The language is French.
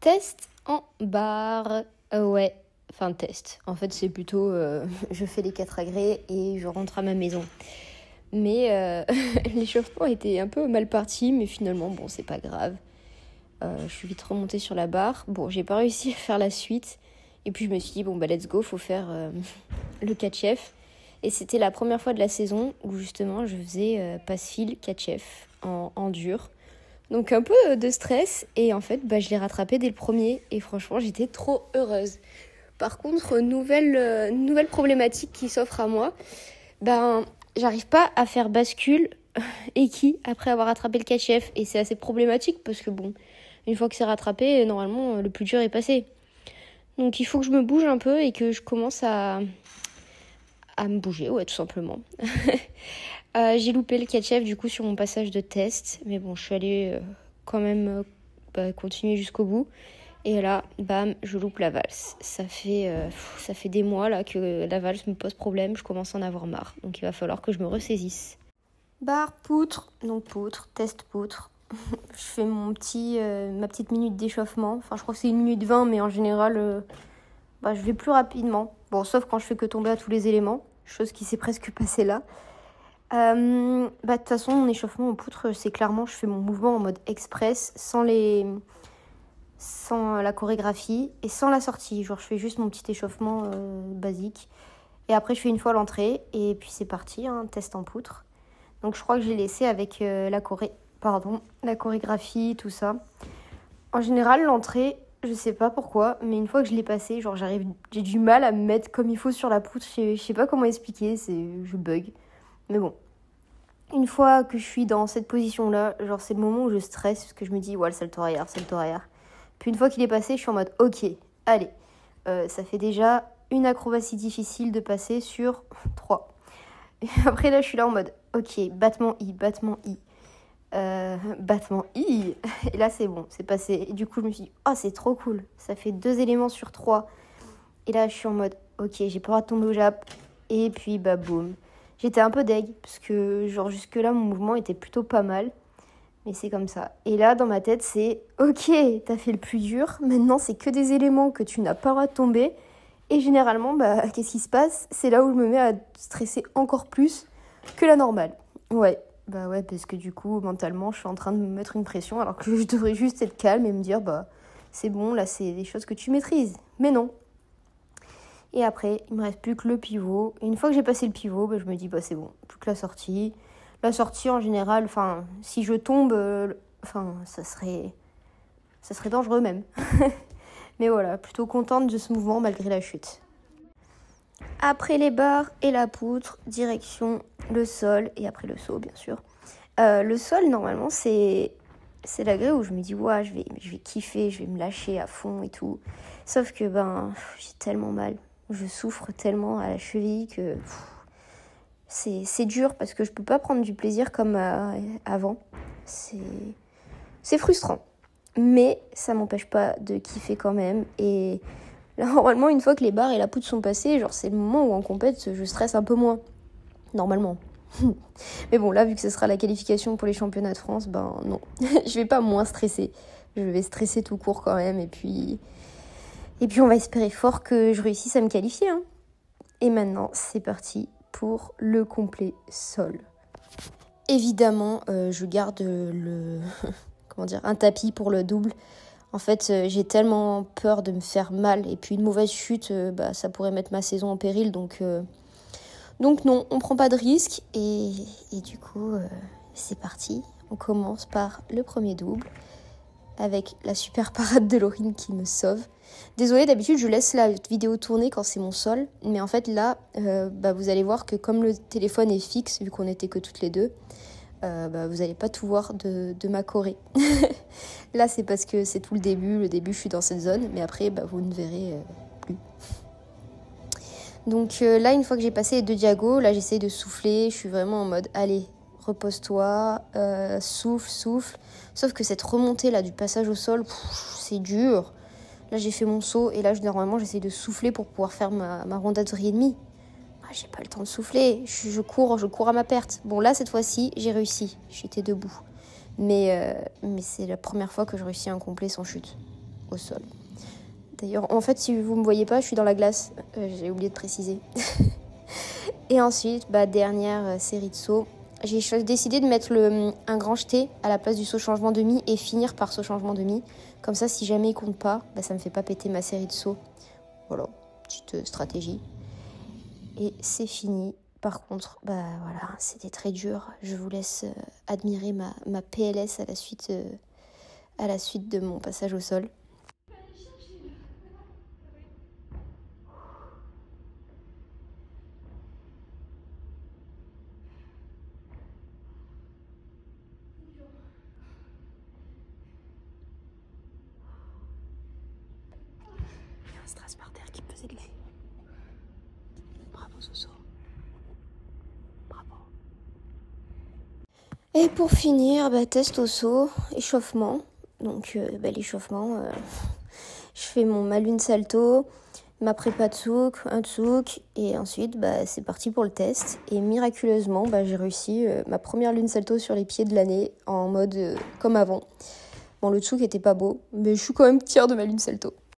Test en barre. Ouais, enfin test. En fait, c'est plutôt je fais les 4 agrès et je rentre à ma maison. Mais l'échauffement était un peu mal parti, mais finalement, bon, c'est pas grave. Je suis vite remontée sur la barre. Bon, j'ai pas réussi à faire la suite. Et puis je me suis dit, bon, bah let's go, faut faire le catch-F. Et c'était la première fois de la saison où justement je faisais passe-fil catch-F en dur. Donc un peu de stress et en fait je l'ai rattrapé dès le premier et franchement j'étais trop heureuse. Par contre, nouvelle problématique qui s'offre à moi, j'arrive pas à faire bascule Eki après avoir rattrapé le catch-F et c'est assez problématique parce que bon, une fois que c'est rattrapé, normalement le plus dur est passé. Donc il faut que je me bouge un peu et que je commence à me bouger, ouais, tout simplement. J'ai loupé le catch-F du coup sur mon passage de test, mais bon, je suis allée quand même continuer jusqu'au bout. Et là, bam, je loupe la valse. Ça fait des mois là que la valse me pose problème, je commence à en avoir marre. Donc il va falloir que je me ressaisisse. Barre, poutre, donc poutre, test poutre. Je fais ma petite minute d'échauffement. Enfin, je crois que c'est 1 minute 20, mais en général, je vais plus rapidement. Bon, sauf quand je fais que tomber à tous les éléments, chose qui s'est presque passée là. De toute façon, mon échauffement en poutre, c'est clairement, je fais mon mouvement en mode express, sans la chorégraphie et sans la sortie. Genre, je fais juste mon petit échauffement basique. Et après, je fais une fois l'entrée et puis c'est parti, test en poutre. Donc, je crois que j'ai laissé avec la chorégraphie, tout ça. En général, l'entrée, je sais pas pourquoi, mais une fois que je l'ai passée, genre, j'ai du mal à me mettre comme il faut sur la poutre. Je sais pas comment expliquer, je bug. Mais bon, une fois que je suis dans cette position-là, genre c'est le moment où je stresse parce que je me dis, ouais, le salto arrière. Puis une fois qu'il est passé, je suis en mode, ok, allez, ça fait déjà une acrobatie difficile de passer sur 3. Et après là, je suis là en mode, ok, battement I. Battement I. Et là, c'est bon, c'est passé. Et du coup, je me suis dit, oh, c'est trop cool, ça fait 2 éléments sur 3. Et là, je suis en mode, ok, j'ai pas le droit de tomber au Jap. Et puis, boum. J'étais un peu deg, parce que genre jusque-là, mon mouvement était plutôt pas mal. Mais c'est comme ça. Et là, dans ma tête, c'est ok, t'as fait le plus dur. Maintenant, c'est que des éléments que tu n'as pas le droit de tomber. Et généralement, qu'est-ce qui se passe ? C'est là où je me mets à stresser encore plus que la normale. Ouais, parce que du coup, mentalement, je suis en train de me mettre une pression alors que je devrais juste être calme et me dire, c'est bon, là, c'est des choses que tu maîtrises. Mais non. Et après, il me reste plus que le pivot. Et une fois que j'ai passé le pivot, je me dis, c'est bon, plus que la sortie. La sortie, en général, si je tombe, ça serait dangereux même. Mais voilà, plutôt contente de ce mouvement malgré la chute. Après les barres et la poutre, direction le sol et après le saut, bien sûr. Le sol, normalement, c'est l'agré où je me dis, ouais, je vais kiffer, je vais me lâcher à fond et tout. Sauf que, j'ai tellement mal. Je souffre tellement à la cheville que c'est dur parce que je peux pas prendre du plaisir comme avant. C'est frustrant. Mais ça m'empêche pas de kiffer quand même. Et là, normalement, une fois que les barres et la poutre sont passées, genre c'est le moment où en compète, je stresse un peu moins. Normalement. Mais bon, là, vu que ce sera la qualification pour les championnats de France, non. Je vais pas moins stresser. Je vais stresser tout court quand même. Et puis on va espérer fort que je réussisse à me qualifier. Et maintenant, c'est parti pour le complet sol. Évidemment, je garde un tapis pour le double. En fait, j'ai tellement peur de me faire mal. Et puis une mauvaise chute, ça pourrait mettre ma saison en péril. Donc non, on prend pas de risque. Et du coup, c'est parti. On commence par le premier double. Avec la super parade de Laurine qui me sauve. Désolée, d'habitude, je laisse la vidéo tourner quand c'est mon sol. Mais en fait, là, vous allez voir que comme le téléphone est fixe, vu qu'on n'était que toutes les deux, vous n'allez pas tout voir de ma choré. Là, c'est parce que c'est tout le début. Le début, je suis dans cette zone. Mais après, vous ne verrez plus. Donc là, une fois que j'ai passé les 2 diagos, là, j'essaye de souffler. Je suis vraiment en mode, allez, repose-toi, souffle. Sauf que cette remontée là du passage au sol, c'est dur. Là j'ai fait mon saut et là normalement j'essaye de souffler pour pouvoir faire ma rondade de riz et demi. J'ai pas le temps de souffler, je cours à ma perte. Bon là cette fois-ci j'ai réussi, j'étais debout. Mais c'est la première fois que je réussis un complet sans chute. au sol. D'ailleurs, en fait, si vous me voyez pas, je suis dans la glace. J'ai oublié de préciser. Et ensuite, dernière série de sauts. J'ai décidé de mettre un grand jeté à la place du saut changement demi et finir par saut changement demi. Comme ça, si jamais il compte pas, ça me fait pas péter ma série de sauts. Voilà, petite stratégie. Et c'est fini. Par contre, voilà, c'était très dur. Je vous laisse admirer ma PLS à la suite de mon passage au sol. Il y a un strass par terre qui me faisait de l'œil. Bravo Soso. Bravo. Et pour finir, test au saut, échauffement. Donc l'échauffement, je fais ma lune salto, ma prépa tsouk, un tsouk, et ensuite c'est parti pour le test. Et miraculeusement, j'ai réussi ma première lune salto sur les pieds de l'année en mode comme avant. Bon, le tsouk était pas beau, mais je suis quand même fière de ma lune salto.